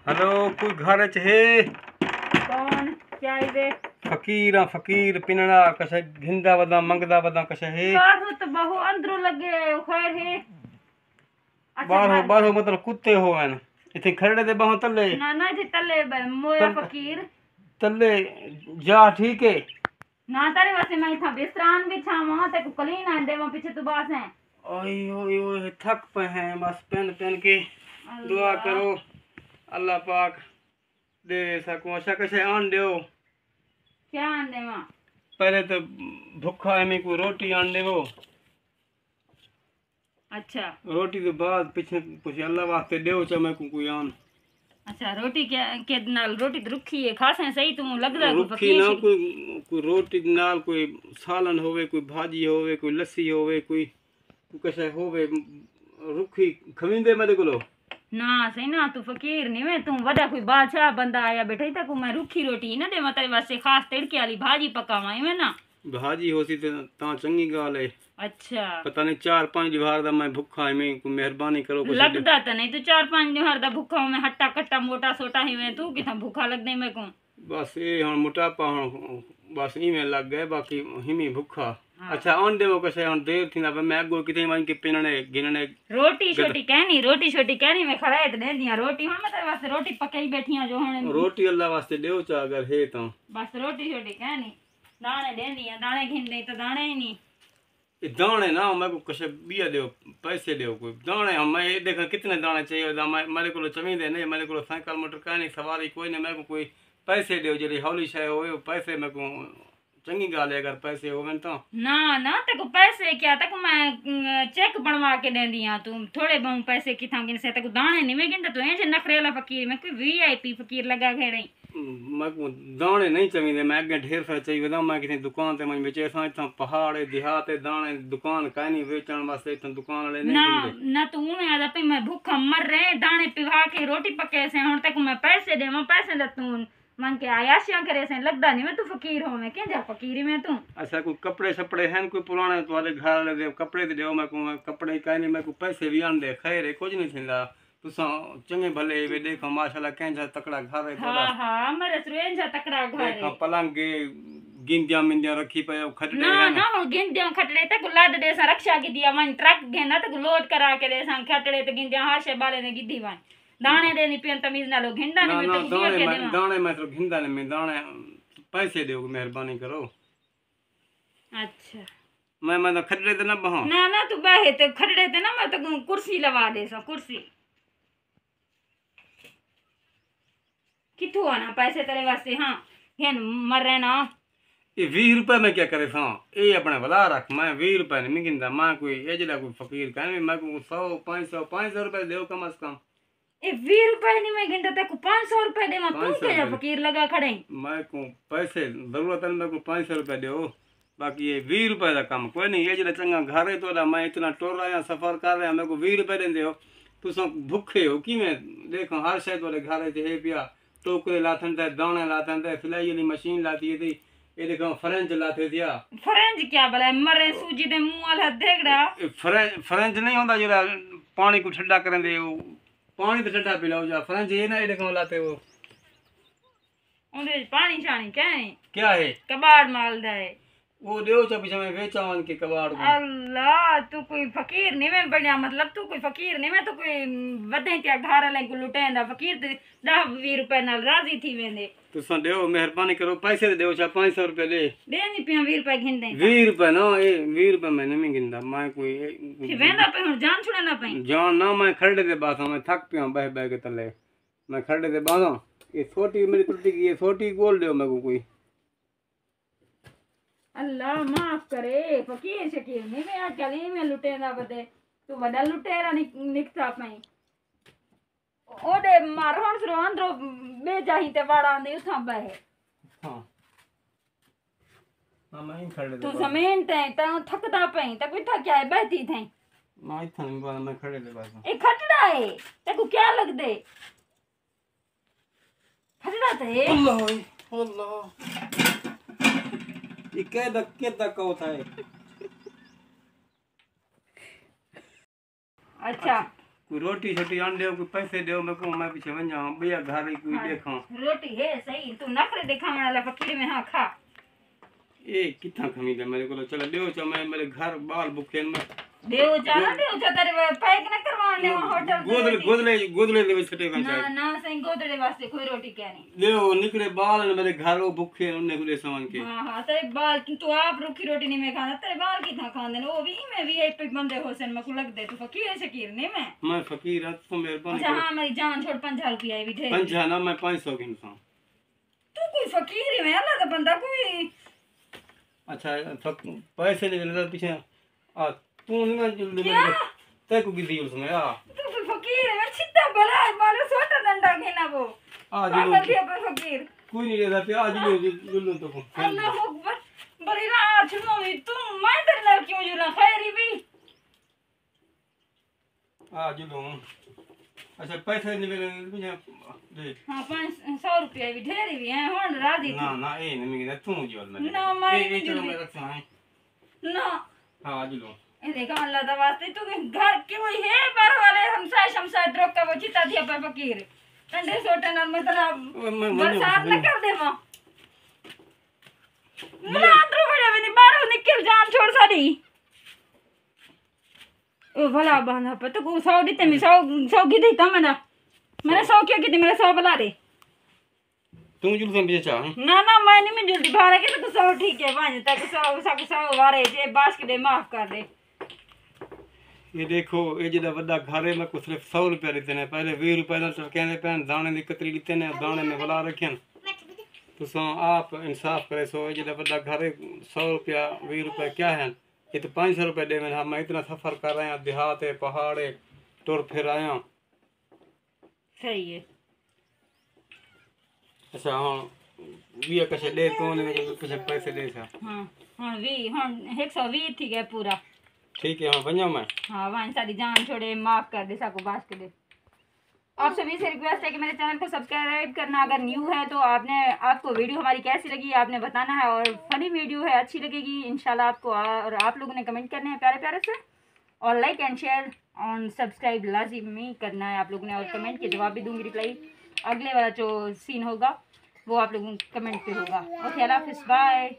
Hello, कोई घर च है? कौन क्या इवे? फकीर पिनड़ा कसे घिंदा वदा मंगदा वदा कसे है? बाहर तो बहु अंदरो लगे खैर है। अच्छा बाहर बाहर मतलब कुत्ते हो हैं इथे खड़े दे बाहों तले ना ना इथे तले मोया तल- फकीर तले जा ठीक है। ना तारे वसे मैं था विश्राम भी छा वहां तक कलीन आ देवा पीछे तू बास है। ओए ओए ओए थक पे हैं बस पेन पेन के दुआ करो अल्लाह पाक दे सकूं। अच्छा कसे आन दो क्या आन देवा? पहले तो भूखा है मैं कोई रोटी आन दे वो। अच्छा रोटी के बाद पीछे कुछ अल्लाह वास्ते दो चा मैं कोई आन। अच्छा रोटी क्या के नाल रोटी तो रुखी है खास है सही तू लगदा को रुखी फकीर ना सी। कोई रोटी नाल कोई सालन होवे कोई भाजी होवे कोई लस्सी होवे कोई कसे होवे रुखी खविंदे मेरे को ना सही ना तू फकीर नहीं मैं तू वड़ा कोई बादशाह बंदा आया बैठा ही तक मैं रुखी रोटी ना दे मैं तेरे वास्ते खास तिड़के वाली भाजी पकावा मैं ना भाजी होसी तो ता चंगी गाल है। अच्छा पता नहीं 4-5 बार दा मैं भूखा है मैं कोई मेहरबानी करो कुछ लगदा तो नहीं तू 4-5 दिन हर दा भूखा मैं हट्टा कट्टा मोटा सोटा ही मैं तू किथा भूखा लग दे मैं को। बस ये हम मोटापा हम बस इवें लग गए बाकी हिमी भूखा। हाँ। अच्छा आन देवो कसे हम देर थी ना मैं अगो किथे मान के पिनने गिनने रोटी छोटी कहनी मैं खड़ा है दे दिया रोटी हम तेरे वास्ते रोटी पकाई बैठी हां जो हण रोटी अल्लाह वास्ते देव चा अगर है तो बस रोटी छोटी कहनी दाने दे दिया दाने घिन नहीं तो दाने ही नहीं दाने ना मैं को कसे बिया दो पैसे दो कोई दाने हम मैं देखा कितने दाने चाहिए मेरे को चमीदे नहीं मेरे को साइकिल मोटर का नहीं सवारी कोई नहीं मैं को कोई पैसे दो जरी हौली शय हो पैसे मैं को चंगी गाल है अगर पैसे होवे तो ना ना तक पैसे क्या तक मैं चेक बनवा के दे दिया तू थोड़े बहु पैसे किथा गिन से तक दाने नहीं मैं गिनता तो ऐसे नखरेला फकीर मैं कोई वीआईपी फकीर लगा खेड़े मैं को दाने नहीं चाहिए मैं अगे ढेर सारे चाहिए वदा मैं किसी दुकान ते मैं बेचे सा इतना पहाड़ है देहात है दाने दुकान काई नहीं बेचण वास्ते इतना दुकान वाले नहीं ना दिंदे ना तू में आदा पे मैं भूखा मर रहे दाने पिवा के रोटी पके से हुन तक मैं पैसे देवा पैसे द तू मन के आयाशियां करे से लगदा नहीं मैं तू फकीर हो मैं के जा फकीरी में तू। अच्छा कोई कपड़े शपड़े हैं कोई पुराने तुम्हारे घर वाले दे कपड़े ते दो मैं को कपड़े काई नहीं मैं को पैसे भी आन दे खैर है कुछ नहीं थिंदा तुसा चंगे भले वे देखो माशाल्लाह केंजा तकड़ा घर है हां हां मेरे सुरेन जा तकड़ा घर देखो है पलंग गिंदिया मिंदिया रखी पे खटड़े ना है ना हो गिनदिया खटड़े तक लाड दे सा रक्षा की दिया मन ट्रक घेना तक लोड करा के दे सा खटड़े ते गिनदिया हाशे बाले ने गिद्दी वन दाने देनी पियन तमीज ना लो घिंडा नहीं मैं तो दिया के देवा दाने मैं तो घिंदा नहीं मैं दाने पैसे दो मेहरबानी करो। अच्छा मैं तो खटड़े ते ना बहा ना ना तू बाहे ते खटड़े ते ना मैं तो कुर्सी लगा दे सा कुर्सी किथु आना पैसे तेरे वास्ते हां हेन मर रहे ना ये 20 रुपए में क्या करे सा ये अपने भला रख मैं 20 रुपए नहीं गिनता मैं कोई ये जरा कोई फकीर का नहीं मैं को 100 500 रुपए दो कम से कम ए 20 रुपए नहीं मैं गिनता ते को 500 रुपए दे मैं तू क्या फकीर लगा खड़े मैं को पैसे जरूरत है मैं को 500 रुपए दो बाकी ये 20 रुपए का काम कोई नहीं ये जरा चंगा घर है तो मैं इतना टोर रहा सफर कर रहा मेरे को 20 रुपए देंदे हो तू सब भूखे हो कि मैं देखो हर शायद वाले घर है पिया टोकरे लाथन थे दाने लाथन थे सिलाई वाली मशीन लाती थी ये देखो फ्रेंच लाते दिया फ्रेंच क्या भला मरे सूजी दे मुंह वाला देखड़ा फ्रेंच नहीं होता जरा पानी को ठंडा करें दे पानी तो ठंडा पिलाओ जा फ्रेंच ये ना ये देखो लाते वो उनके पानी शानी क्या है कबाड़ मालदा है वो देव चा पीछे में बेचावन के कबाड़ को अल्लाह तू कोई फकीर नहीं मैं बढ़िया मतलब तू कोई फकीर नहीं मैं तो कोई वधे त्या घर वाले को लुटेंदा फकीर ते 10-20 रुपए नाल राजी थी वेंदे तुसा देव मेहरबानी करो पैसे दे देव चा 500 रुपए ले नहीं पिया 20 रुपए घिन दे 20 रुपए ना ये 20 रुपए मैं नहीं गिनदा मैं कोई फिर वेंदा पे हुन जान छुड़ा ना पई जान ना मैं खड़े दे बासा मैं थक पिया बह बह के तले मैं खड़े दे बासा ये छोटी मेरी त्रुटि की ये छोटी गोल दो मैं को कोई अल्लाह माफ करे फकीर शकीर नहीं मैं आज कल में लुटेंदा बदे तू वडा लुटेरा निकता पई ओडे मारहण सरो अंदरो बे जाही ते वाड़ा ने उठा बहे हां हां मैं खड़े दे तू जमीन ते ता थकदा पई त कोई थक्या है बैठी थे मैं इथन मैं खड़े दे बासा ए खटड़ा है ते को क्या लग दे खटड़ा ते अल्लाह अल्लाह ये के तक होता है अच्छा कोई रोटी छोटी आन दो, कोई पैसे दो, मैं पीछे वञा भैया घर ही कोई देखा। रोटी है सही, तू नखरे दिखावण वाला फकीर में हाँ खा। ए किथा खमी दे मेरे को, चलो दो च मैं मेरे घर बाल भुखे मैं देव चला देव च तेरे पैक न करवाने होटल गोदले दे छटे का ना ना सही गोदड़े वास्ते कोई रोटी कहनी दो निकले बाल ने मेरे घर वो भुखे उन्हें को दे सामान के। हां हां तेरे बाल तू आप रूखी रोटी नहीं मैं खाना, तेरे बाल किथा खांदे ने वो भी मैं वीआईपी बंदे होसन में को लग दे। तू फकीर शकीर नहीं मैं फकीर हूं, तो मेहरबानी। अच्छा हां मेरी जान छोड़ 50 रुपया भी दे। 50 ना मैं 500 की इंसान। तू कोई फकीर है मैं अल्लाह का बंदा कोई। अच्छा पैसे नहीं देने पीछे आ तू नहीं ना ते को की दी उसमें आ तू कोई फकीर है मैं छित्ता बड़ा है मारो छोटा डंडा घेना वो आ पागल दिया पर फकीर कोई नहीं देता पे आज जुल्लू तो अल्लाह अकबर बड़ी रात में तू मैं तेरे नाल क्यों जुला खैरी भी आ जुल्लू। अच्छा पैसे नहीं मेरे पीछे दे। हां 500 रुपया भी ढेरी भी है हुन राजी ना ना ए नहीं मिले तू जुल मैं ना मैं ए चलो मैं रखता है ना। हां जुल्लू ये देखो अल्लाह दा वास्ते तू घर क्यों है बाहर वाले हमसा शमसा द्रोक का वो चिता दिया पर फकीर ठंडे सोटे नाल मतलब बरसात न कर दे मां ना अंदर बड़े में बाहर निकल जान छोड़ सारी ओ भला बहाना पर तो 100 देते मैं 100 की देता मैंने 100 क्यों की मेरे 100 भला दे तू जुल से पीछे चाह ना ना मैं नहीं मैं जल्दी भाड़ा के तो 100 ठीक है भाई तक 100 वारे जे बास के दे माफ कर दे। ये देखो ये जदा बड़ा घर है मैं को सिर्फ 100 रुपया देते ने, पहले 20 रुपया ना तो कहने पैन दाने दी कतरी देते ने, दाने में भला रखन तो आप इंसाफ करे। सो ये जदा बड़ा घर है 100 रुपया 20 रुपया क्या है, ये तो 500 रुपया दे मैं। मैं इतना सफर कर रहे हैं देहात है पहाड़ है टुर फिर आया सही है। अच्छा हाँ भी कैसे दे तो ने कुछ पैसे दे सा। हां हां 120 ठीक है पूरा ठीक है। हाँ बनिया मैं हाँ वहाँ सारी जान छोड़े माफ कर दे सबको बात कर दे। आप सभी से रिक्वेस्ट है कि मेरे चैनल को सब्सक्राइब करना अगर न्यू है तो आपको वीडियो हमारी कैसी लगी आपने बताना है, और फनी वीडियो है अच्छी लगेगी इंशाल्लाह आपको, और आप लोगों ने कमेंट करने हैं प्यारे प्यारे से, और लाइक एंड शेयर और सब्सक्राइब लाजिमी करना है आप लोगों ने, और कमेंट के जवाब भी दूंगी रिप्लाई। अगले वाला जो सीन होगा वो आप लोगों कमेंट पे होगा। ओके अल्लाह हाफिज़ बाय।